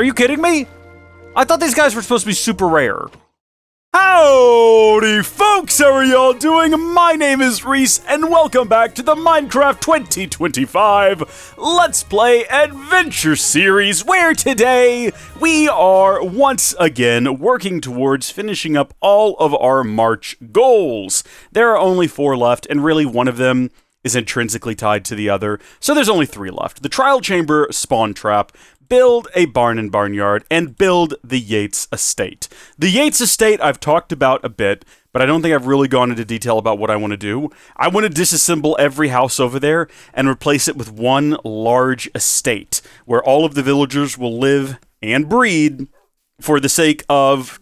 Are you kidding me? I thought these guys were supposed to be super rare. Howdy folks, how are y'all doing? My name is Reese, and welcome back to the Minecraft 2025 Let's Play Adventure Series, where today we are once again working towards finishing up all of our March goals. There are only 4 left, and really one of them is intrinsically tied to the other, so there's only 3 left. The Trial Chamber Spawn Trap, build a barn and barnyard, and build the Yates Estate. The Yates Estate I've talked about a bit, but I don't think I've really gone into detail about what I want to do. I want to disassemble every house over there and replace it with one large estate, where all of the villagers will live and breed for the sake of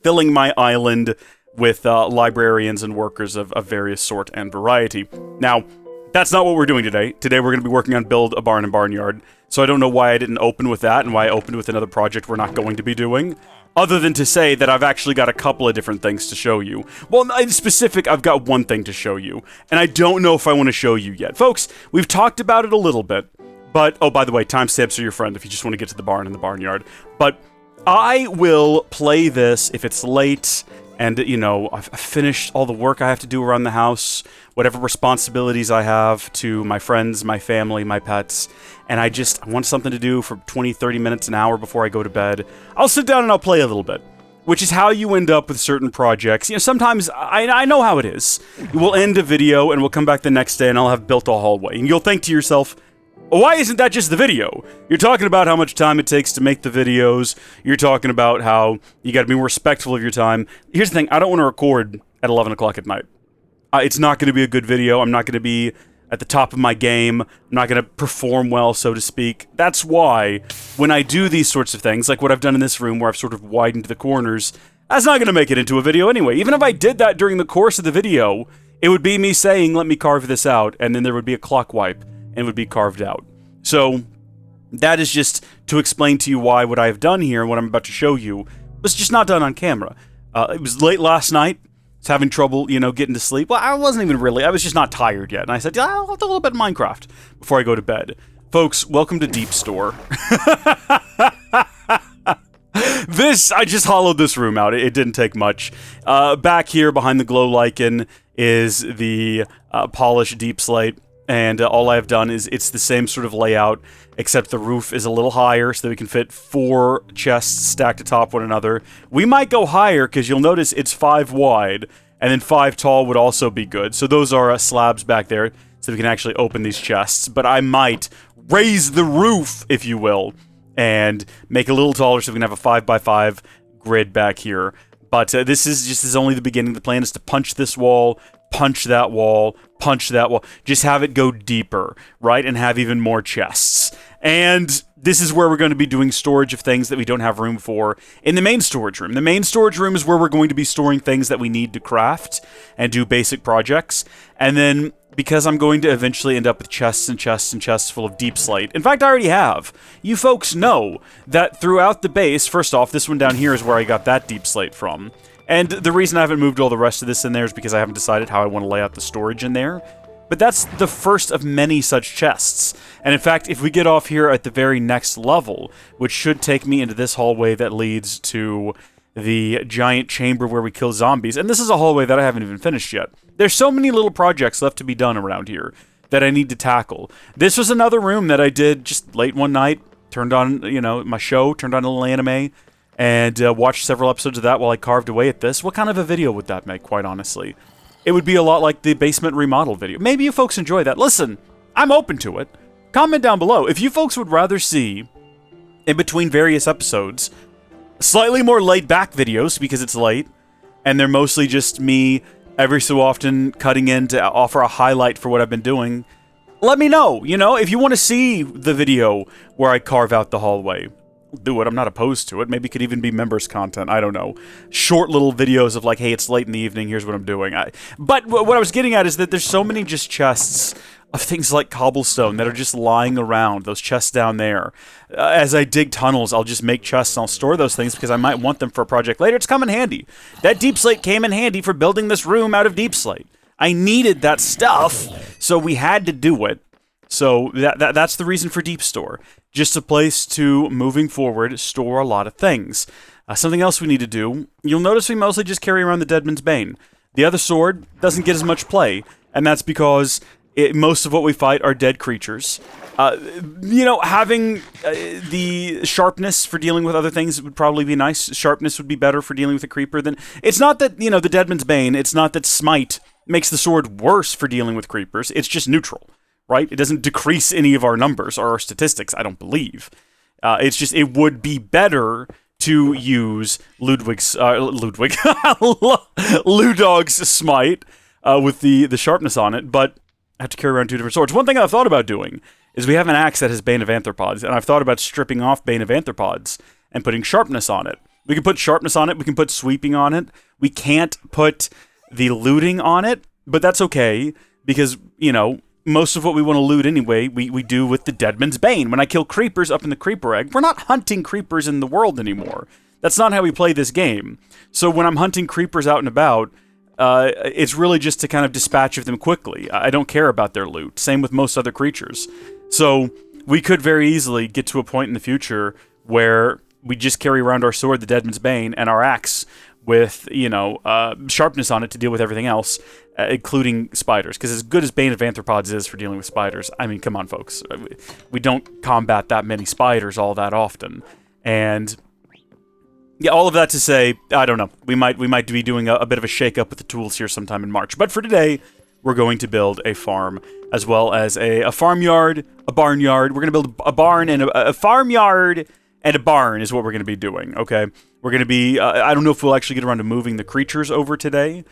filling my island with librarians and workers of various sort and variety. Now, that's not what we're doing today. Today we're going to be working on build a barn and barnyard. So I don't know why I didn't open with that and why I opened with another project we're not going to be doing. Other than to say that I've actually got a couple of different things to show you. Well, in specific, I've got one thing to show you. And I don't know if I want to show you yet. Folks, we've talked about it a little bit. But, oh, by the way, timestamps are your friend if you just want to get to the barn and the barnyard. But I will play this if it's late and, you know, I've finished all the work I have to do around the house, whatever responsibilities I have to my friends, my family, my pets, and I want something to do for 20, 30 minutes, an hour before I go to bed. I'll sit down and I'll play a little bit, which is how you end up with certain projects. You know, sometimes, I know how it is. We'll end a video and we'll come back the next day and I'll have built a hallway, and you'll think to yourself, why isn't that just the video? You're talking about how much time it takes to make the videos. You're talking about how you gotta be more respectful of your time. Here's the thing, I don't want to record at 11 o'clock at night. It's not going to be a good video. I'm not going to be at the top of my game. I'm not going to perform well, so to speak. That's why when I do these sorts of things, like what I've done in this room where I've sort of widened the corners, that's not going to make it into a video anyway. Even if I did that during the course of the video, it would be me saying, let me carve this out, and then there would be a clock wipe, and it would be carved out. So that is just to explain to you why what I've done here and what I'm about to show you was just not done on camera. It was late last night. Having trouble, you know, getting to sleep. Well, I wasn't even really. I was just not tired yet. And I said, yeah, I'll do a little bit of Minecraft before I go to bed. Folks, welcome to Deepstore. I just hollowed this room out. It didn't take much. Back here behind the glow lichen is the polished deep slate. And all I've done is it's the same sort of layout, except the roof is a little higher so that we can fit 4 chests stacked atop one another. We might go higher because you'll notice it's 5 wide, and then 5 tall would also be good. So those are slabs back there so we can actually open these chests. But I might raise the roof, if you will, and make it a little taller so we can have a 5x5 grid back here. But this is only the beginning. The plan is to punch this wall, punch that wall, punch that wall. Just have it go deeper, right? And have even more chests. And this is where we're going to be doing storage of things that we don't have room for in the main storage room. The main storage room is where we're going to be storing things that we need to craft and do basic projects. And then, because I'm going to eventually end up with chests and chests and chests full of deep slate. In fact, I already have. You folks know that throughout the base, first off, this one down here is where I got that deep slate from. And the reason I haven't moved all the rest of this in there is because I haven't decided how I want to lay out the storage in there. But that's the first of many such chests. And in fact, if we get off here at the very next level, which should take me into this hallway that leads to the giant chamber where we kill zombies, and this is a hallway that I haven't even finished yet. There's so many little projects left to be done around here that I need to tackle. This was another room that I did just late one night, turned on, you know, my show, turned on a little anime, and watched several episodes of that while I carved away at this. What kind of a video would that make, quite honestly? It would be a lot like the basement remodel video. Maybe you folks enjoy that. Listen, I'm open to it. Comment down below if you folks would rather see, in between various episodes, slightly more laid-back videos because it's late, and they're mostly just me every so often cutting in to offer a highlight for what I've been doing. Let me know, you know, if you want to see the video where I carve out the hallway. Do it. I'm not opposed to it. Maybe it could even be members content. I don't know. Short little videos of like, hey, it's late in the evening. Here's what I'm doing. But what I was getting at is that there's so many just chests of things like cobblestone that are just lying around. Those chests down there. As I dig tunnels, I'll just make chests and I'll store those things because I might want them for a project later. It's come in handy. That deep slate came in handy for building this room out of deep slate. I needed that stuff, so we had to do it. So that's the reason for Deepstore. Just a place to, moving forward, store a lot of things. Something else we need to do, you'll notice we mostly just carry around the Deadman's Bane. The other sword doesn't get as much play, and that's because most of what we fight are dead creatures. Having the sharpness for dealing with other things would probably be nice. Sharpness would be better for dealing with a creeper than... It's not that, the Deadman's Bane, it's not that Smite makes the sword worse for dealing with creepers. It's just neutral, right? It doesn't decrease any of our numbers or our statistics, I don't believe. It's just, it would be better to use Ludwig's Smite with the sharpness on it, but I have to carry around two different swords. One thing I've thought about doing is we have an axe that has Bane of Arthropods, and I've thought about stripping off Bane of Arthropods and putting sharpness on it. We can put sharpness on it, we can put sweeping on it. We can't put the looting on it, but that's okay, because, most of what we want to loot anyway, we do with the Deadman's Bane. When I kill creepers up in the creeper egg, we're not hunting creepers in the world anymore. That's not how we play this game. So when I'm hunting creepers out and about, it's really just to kind of dispatch of them quickly. I don't care about their loot. Same with most other creatures. So we could very easily get to a point in the future where we just carry around our sword, the Deadman's Bane, and our axe with, sharpness on it to deal with everything else, including spiders. Because as good as Bane of Arthropods is for dealing with spiders, I mean, come on, folks. We don't combat that many spiders all that often. And yeah, all of that to say, I don't know. We might be doing a bit of a shake-up with the tools here sometime in March. But for today, we're going to build a farm, as well as a farmyard, a barnyard. We're going to build a barn and a farmyard and a barn is what we're going to be doing, okay? We're going to be, I don't know if we'll actually get around to moving the creatures over today,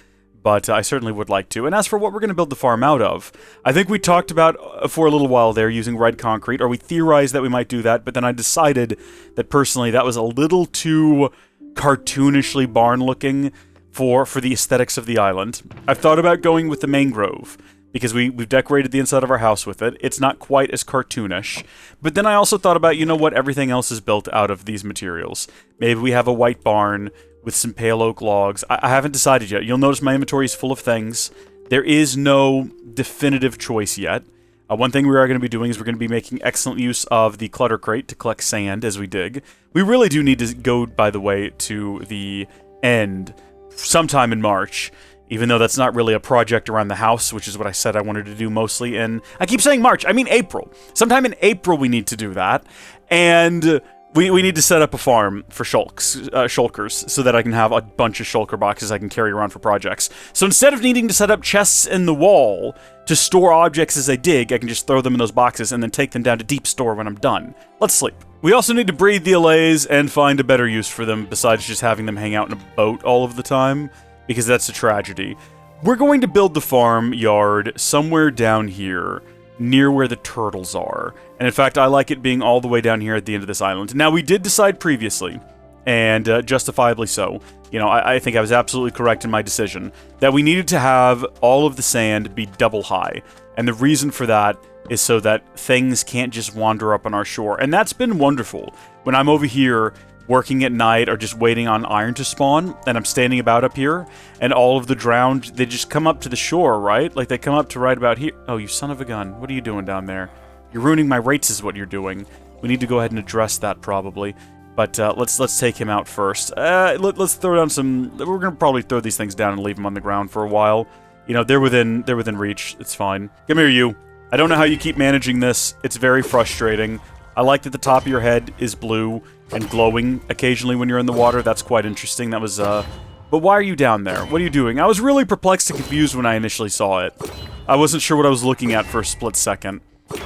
but I certainly would like to. And as for what we're going to build the farm out of, I think we talked about for a little while there using red concrete, or we theorized that we might do that, but then I decided that personally that was a little too cartoonishly barn-looking for the aesthetics of the island. I've thought about going with the mangrove, because we've decorated the inside of our house with it. It's not quite as cartoonish. But then I also thought about, everything else is built out of these materials. Maybe we have a white barn with some pale oak logs. I haven't decided yet. You'll notice my inventory is full of things. There is no definitive choice yet. One thing we are going to be doing is we're going to be making excellent use of the clutter crate to collect sand as we dig. We really do need to go, by the way, to the end sometime in March, even though that's not really a project around the house, which is what I said I wanted to do mostly in... I keep saying March, I mean April. Sometime in April we need to do that, and we need to set up a farm for shulkers, so that I can have a bunch of shulker boxes I can carry around for projects. So instead of needing to set up chests in the wall to store objects as I dig, I can just throw them in those boxes and then take them down to Deepstore when I'm done. Let's sleep. We also need to breed the allays and find a better use for them besides just having them hang out in a boat all of the time, because that's a tragedy. We're going to build the farmyard somewhere down here, near where the turtles are. And in fact, I like it being all the way down here at the end of this island. Now, we did decide previously, and justifiably so, I think I was absolutely correct in my decision, that we needed to have all of the sand be double high. And the reason for that is so that things can't just wander up on our shore. And that's been wonderful. When I'm over here working at night or just waiting on iron to spawn, and I'm standing about up here, and all of the drowned, they just come up to the shore, right? Like, they come up to right about here. Oh, you son of a gun. What are you doing down there? You're ruining my rates is what you're doing. We need to go ahead and address that, probably. But let's take him out first. Let's throw down some... We're going to probably throw these things down and leave them on the ground for a while. They're within reach. It's fine. Come here, you. I don't know how you keep managing this. It's very frustrating. I like that the top of your head is blue and glowing occasionally when you're in the water. That's quite interesting. That was, But why are you down there? What are you doing? I was really perplexed and confused when I initially saw it. I wasn't sure what I was looking at for a split second.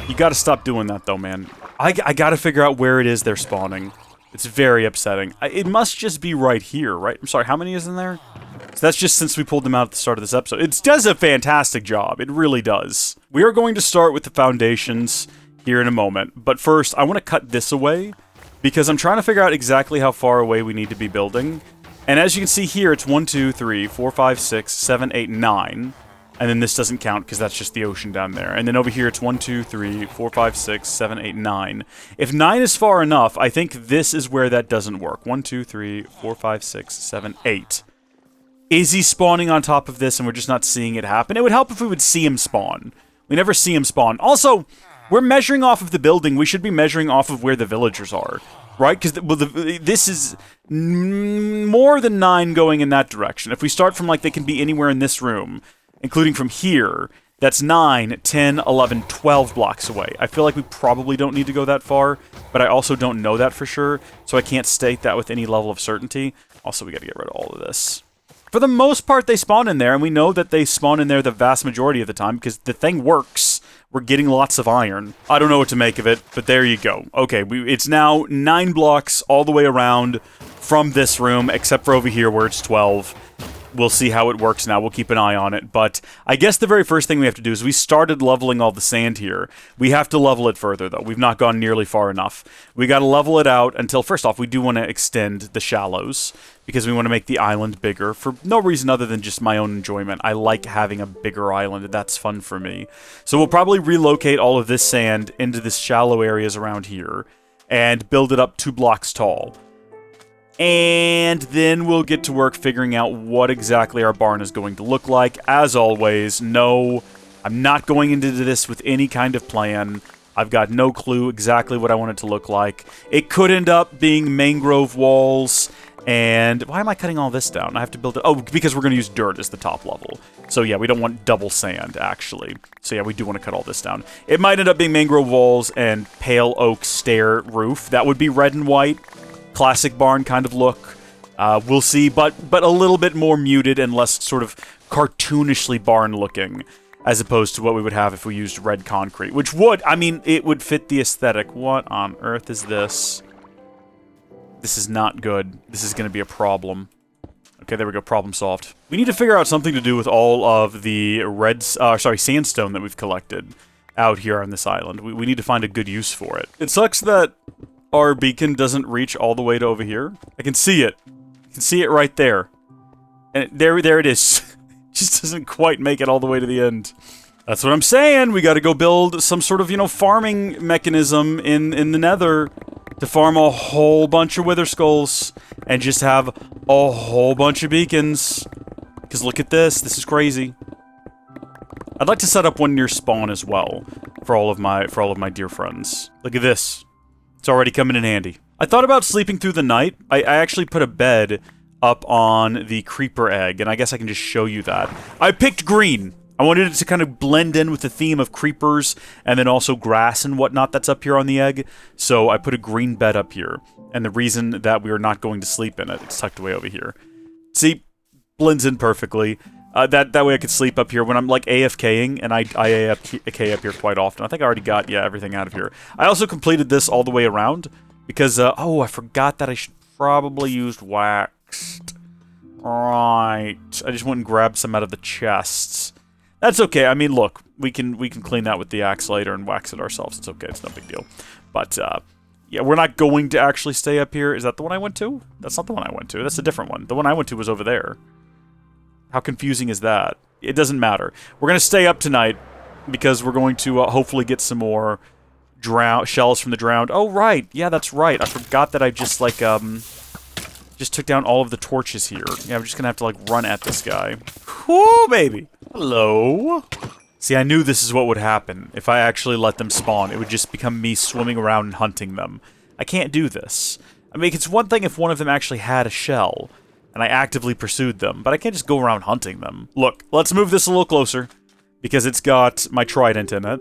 You gotta stop doing that, though, man. I gotta figure out where it is they're spawning. It's very upsetting. It must just be right here, right? I'm sorry, how many is in there? So that's just since we pulled them out at the start of this episode. It does a fantastic job. It really does. We are going to start with the foundations here in a moment. But first, I want to cut this away, because I'm trying to figure out exactly how far away we need to be building. And as you can see here, it's 1, 2, 3, 4, 5, 6, 7, 8, 9. And then this doesn't count because that's just the ocean down there. And then over here, it's 1, 2, 3, 4, 5, 6, 7, 8, 9. If 9 is far enough, I think this is where that doesn't work. 1, 2, 3, 4, 5, 6, 7, 8. Is he spawning on top of this and we're just not seeing it happen? It would help if we would see him spawn. We never see him spawn. Also, We're measuring off of the building. We should be measuring off of where the villagers are, right? Because this is more than 9 going in that direction. If we start from, like, they can be anywhere in this room, including from here, that's 9, 10, 11, 12 blocks away. I feel like we probably don't need to go that far, but I also don't know that for sure, so I can't state that with any level of certainty. Also, we gotta get rid of all of this. For the most part, they spawn in there, and we know that they spawn in there the vast majority of the time, because the thing works. We're getting lots of iron. I don't know what to make of it, but there you go. Okay, it's now 9 blocks all the way around from this room, except for over here where it's 12. We'll see how it works now. We'll keep an eye on it. But I guess the very first thing we have to do is we started leveling all the sand here. We have to level it further, though. We've not gone nearly far enough. We got to level it out until, first off, we do want to extend the shallows because we want to make the island bigger for no reason other than just my own enjoyment. I like having a bigger island. That's fun for me. So we'll probably relocate all of this sand into the shallow areas around here and build it up 2 blocks tall. And then we'll get to work figuring out what exactly our barn is going to look like. As always, no, I'm not going into this with any kind of plan. I've got no clue exactly what I want it to look like. It could end up being mangrove walls. And why am I cutting all this down? I have to build it. Oh, because we're going to use dirt as the top level. So yeah, we don't want double sand, actually. So yeah, we do want to cut all this down. It might end up being mangrove walls and pale oak stair roof. That would be red and white. Classic barn kind of look. We'll see, but a little bit more muted and less sort of cartoonishly barn looking, as opposed to what we would have if we used red concrete, which would, I mean, it would fit the aesthetic. What on earth is this? This is not good. This is going to be a problem. Okay, there we go. Problem solved. We need to figure out something to do with all of the sandstone that we've collected out here on this island. We need to find a good use for it. It sucks that our beacon doesn't reach all the way to over here. I can see it. I can see it right there. And there it is. Just doesn't quite make it all the way to the end. That's what I'm saying. We got to go build some sort of, farming mechanism in the nether to farm a whole bunch of wither skulls and just have a whole bunch of beacons. Because look at this. This is crazy. I'd like to set up one near spawn as well for all of my dear friends. Look at this. It's already coming in handy. I thought about sleeping through the night. I actually put a bed up on the creeper egg, and I guess I can just show you that. I picked green. I wanted it to kind of blend in with the theme of creepers, and then also grass and whatnot that's up here on the egg. So I put a green bed up here, and the reason that we are not going to sleep in it, it's tucked away over here. See, blends in perfectly. That way I could sleep up here when I'm, like, AFKing, and I AFK up here quite often. I think I already got, everything out of here. I also completed this all the way around, because, oh, I forgot that I should probably use waxed. Right. I just went and grabbed some out of the chests. That's okay. I mean, look, we can clean that with the axe later and wax it ourselves. It's okay. It's no big deal. But, yeah, we're not going to actually stay up here. Is that the one I went to? That's not the one I went to. That's a different one. The one I went to was over there. How confusing is that? It doesn't matter. We're going to stay up tonight because we're going to hopefully get some more shells from the drowned. Oh, right. Yeah, that's right. I forgot that I just, like, just took down all of the torches here. Yeah, I'm just going to have to, like, run at this guy. Whoo, baby. Hello. See, I knew this is what would happen if I actually let them spawn. It would just become me swimming around and hunting them. I can't do this. I mean, it's one thing if one of them actually had a shell and I actively pursued them, but I can't just go around hunting them. Look, let's move this a little closer, because it's got my trident in it,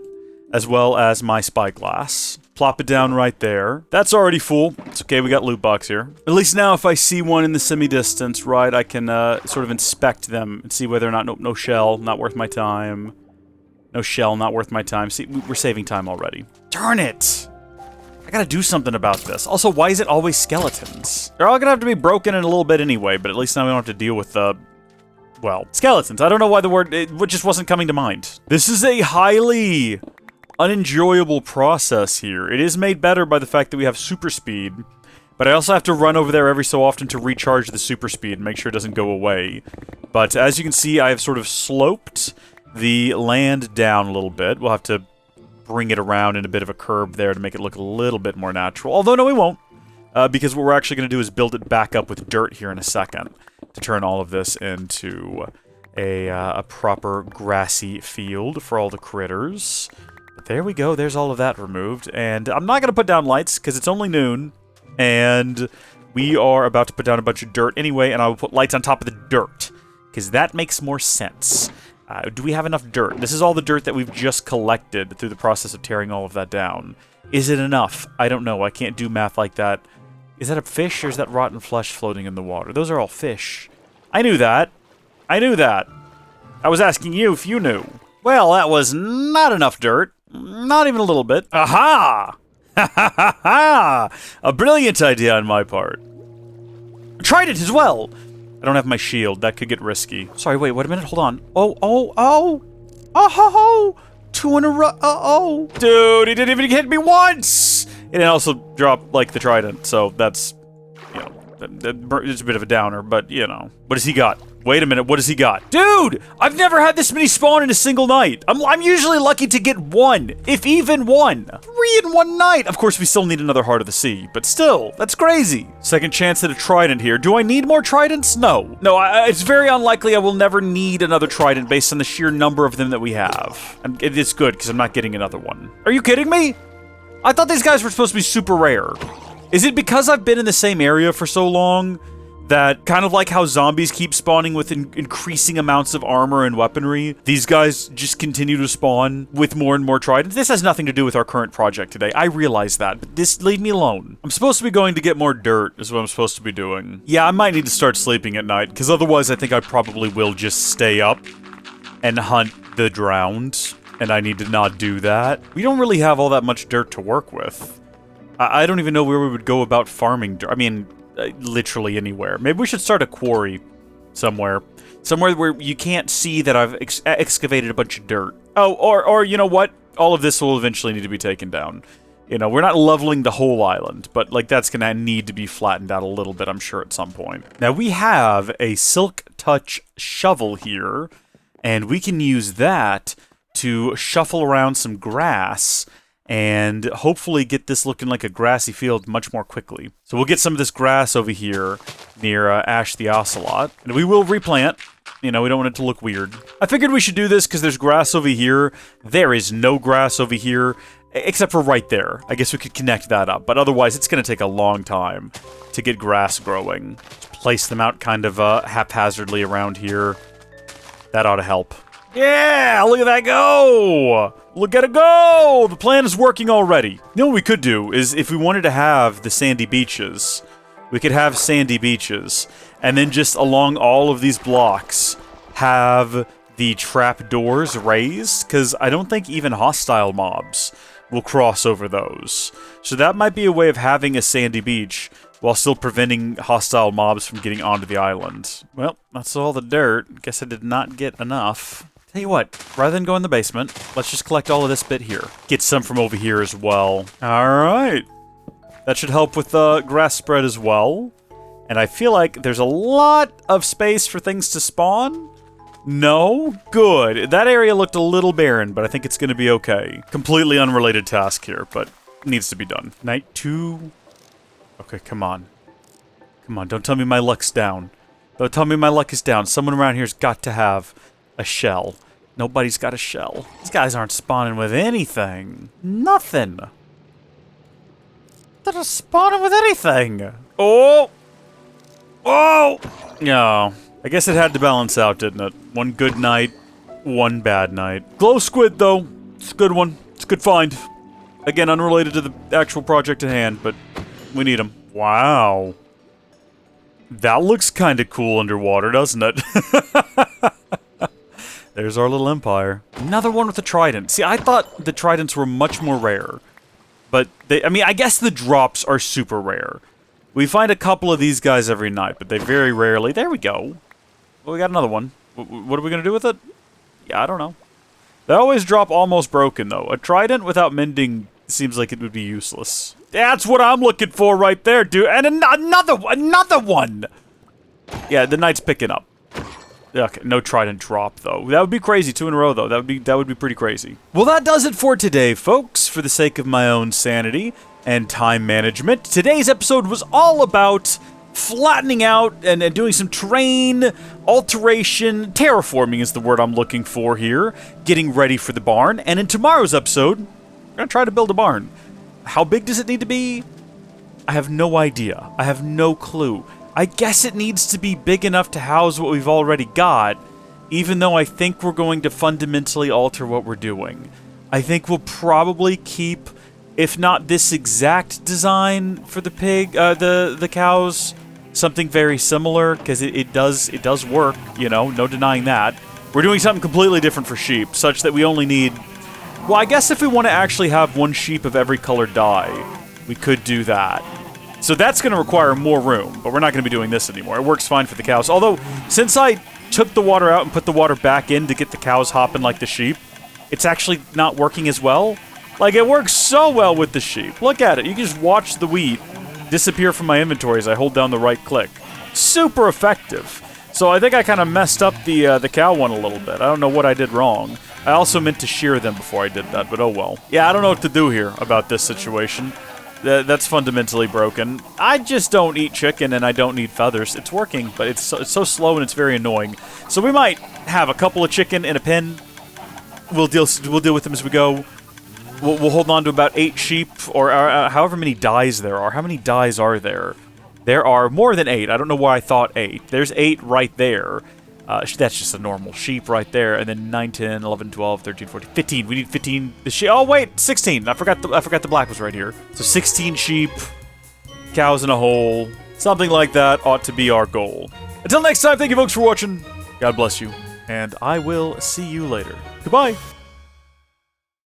as well as my spyglass. Plop it down right there. That's already full. It's okay, we got loot box here. At least now if I see one in the semi-distance, right, I can sort of inspect them and see whether or not, nope, no shell, not worth my time. No shell, not worth my time. See, we're saving time already. Darn it! I gotta do something about this. Also, why is it always skeletons? They're all gonna have to be broken in a little bit anyway, but at least now we don't have to deal with, well, skeletons. I don't know why the word, it just wasn't coming to mind. This is a highly unenjoyable process here. It is made better by the fact that we have super speed, but I also have to run over there every so often to recharge the super speed and make sure it doesn't go away. But as you can see, I have sort of sloped the land down a little bit. We'll have to bring it around in a bit of a curve there to make it look a little bit more natural. Although, no, we won't. Because what we're actually going to do is build it back up with dirt here in a second to turn all of this into a proper grassy field for all the critters. But there we go. There's all of that removed. And I'm not going to put down lights because it's only noon. And we are about to put down a bunch of dirt anyway. And I will put lights on top of the dirt because that makes more sense. Do we have enough dirt? This is all the dirt that we've just collected through the process of tearing all of that down. Is it enough? I don't know. I can't do math like that. Is that a fish or is that rotten flesh floating in the water? Those are all fish. I knew that. I knew that. I was asking you if you knew. Well, that was not enough dirt. Not even a little bit. Aha! Ha ha ha ha! A brilliant idea on my part. Tried it as well! I don't have my shield. That could get risky. Sorry, wait a minute. Hold on. Oh! Oh! 2 in a row. Uh-oh. Dude, he didn't even hit me once! And it also dropped, like, the trident, so that's, you know, it's a bit of a downer, but, you know. What has he got? Wait a minute, what has he got? Dude! I've never had this many spawn in a single night. I'm usually lucky to get 1, if even 1. 3 in 1 night! Of course, we still need another Heart of the Sea, but still, that's crazy. Second chance at a trident here. Do I need more tridents? No. No, it's very unlikely I will never need another trident based on the sheer number of them that we have. It's good, because I'm not getting another one. Are you kidding me? I thought these guys were supposed to be super rare. Is it because I've been in the same area for so long that, kind of like how zombies keep spawning with increasing amounts of armor and weaponry, these guys just continue to spawn with more and more tridents? This has nothing to do with our current project today. I realize that, but leave me alone. I'm supposed to be going to get more dirt, is what I'm supposed to be doing. Yeah, I might need to start sleeping at night, because otherwise I think I probably will just stay up and hunt the drowned. And I need to not do that. We don't really have all that much dirt to work with. I don't even know where we would go about farming dirt. I mean, literally anywhere. Maybe we should start a quarry somewhere. Somewhere where you can't see that I've excavated a bunch of dirt. Oh, or you know what? All of this will eventually need to be taken down. You know, we're not leveling the whole island, but like that's gonna need to be flattened out a little bit, I'm sure, at some point. Now we have a Silk Touch shovel here, and we can use that to shuffle around some grass and hopefully get this looking like a grassy field much more quickly. So we'll get some of this grass over here near Ash the Ocelot, and we will replant. You know, we don't want it to look weird. I figured we should do this because there's grass over here. There is no grass over here, except for right there. I guess we could connect that up, but otherwise it's going to take a long time to get grass growing. Just place them out kind of haphazardly around here. That ought to help. Yeah, look at that go! Look at it go! The plan is working already. You know what we could do is if we wanted to have the sandy beaches, we could have sandy beaches, and then just along all of these blocks have the trap doors raised, because I don't think even hostile mobs will cross over those. So that might be a way of having a sandy beach while still preventing hostile mobs from getting onto the island. Well, that's all the dirt. Guess I did not get enough. Tell you what, rather than go in the basement, let's just collect all of this bit here. Get some from over here as well. Alright. That should help with the grass spread as well. And I feel like there's a lot of space for things to spawn. No? Good. That area looked a little barren, but I think it's going to be okay. Completely unrelated task here, but needs to be done. Night 2. Okay, come on. Come on, don't tell me my luck's down. Don't tell me my luck is down. Someone around here's got to have a shell. Nobody's got a shell. These guys aren't spawning with anything. Nothing. They're not spawning with anything. Oh! Oh! No. I guess it had to balance out, didn't it? One good night, one bad night. Glow squid, though. It's a good one. It's a good find. Again, unrelated to the actual project at hand, but we need them. Wow. That looks kind of cool underwater, doesn't it? There's our little empire. Another one with a trident. See, I thought the tridents were much more rare. But, I mean, I guess the drops are super rare. We find a couple of these guys every night, but they very rarely... There we go. Well, we got another one. What are we going to do with it? Yeah, I don't know. They always drop almost broken, though. A trident without mending seems like it would be useless. That's what I'm looking for right there, dude. And another one! Yeah, the knight's picking up. Okay, no trident drop, though. That would be crazy. 2 in a row, though. That would be pretty crazy. Well, that does it for today, folks. For the sake of my own sanity and time management, today's episode was all about flattening out and doing some terrain alteration. Terraforming is the word I'm looking for here. Getting ready for the barn. And in tomorrow's episode, we're going to try to build a barn. How big does it need to be? I have no idea. I have no clue. I guess it needs to be big enough to house what we've already got, even though I think we're going to fundamentally alter what we're doing. I think we'll probably keep, if not this exact design for the the cows, something very similar, because it does work, you know, no denying that. We're doing something completely different for sheep, such that we only need, well, I guess if we want to actually have one sheep of every color dye, we could do that. So that's going to require more room, but we're not going to be doing this anymore. It works fine for the cows. Although, since I took the water out and put the water back in to get the cows hopping like the sheep, it's actually not working as well. Like, it works so well with the sheep. Look at it. You can just watch the wheat disappear from my inventory as I hold down the right click. Super effective. So I think I kind of messed up the cow one a little bit. I don't know what I did wrong. I also meant to shear them before I did that, but oh well. Yeah, I don't know what to do here about this situation. That's fundamentally broken. I just don't eat chicken and I don't need feathers. It's working, but it's so slow and it's very annoying. So we might have a couple of chicken in a pen. We'll deal with them as we go. We'll hold on to about 8 sheep, or however many dyes there are. How many dyes are there? There are more than 8. I don't know why I thought 8. There's 8 right there. That's just a normal sheep right there. And then 9, 10, 11, 12, 13, 14, 15. We need 15. Oh, wait, 16. I forgot the black was right here. So 16 sheep, cows in a hole. Something like that ought to be our goal. Until next time, thank you folks for watching. God bless you. And I will see you later. Goodbye.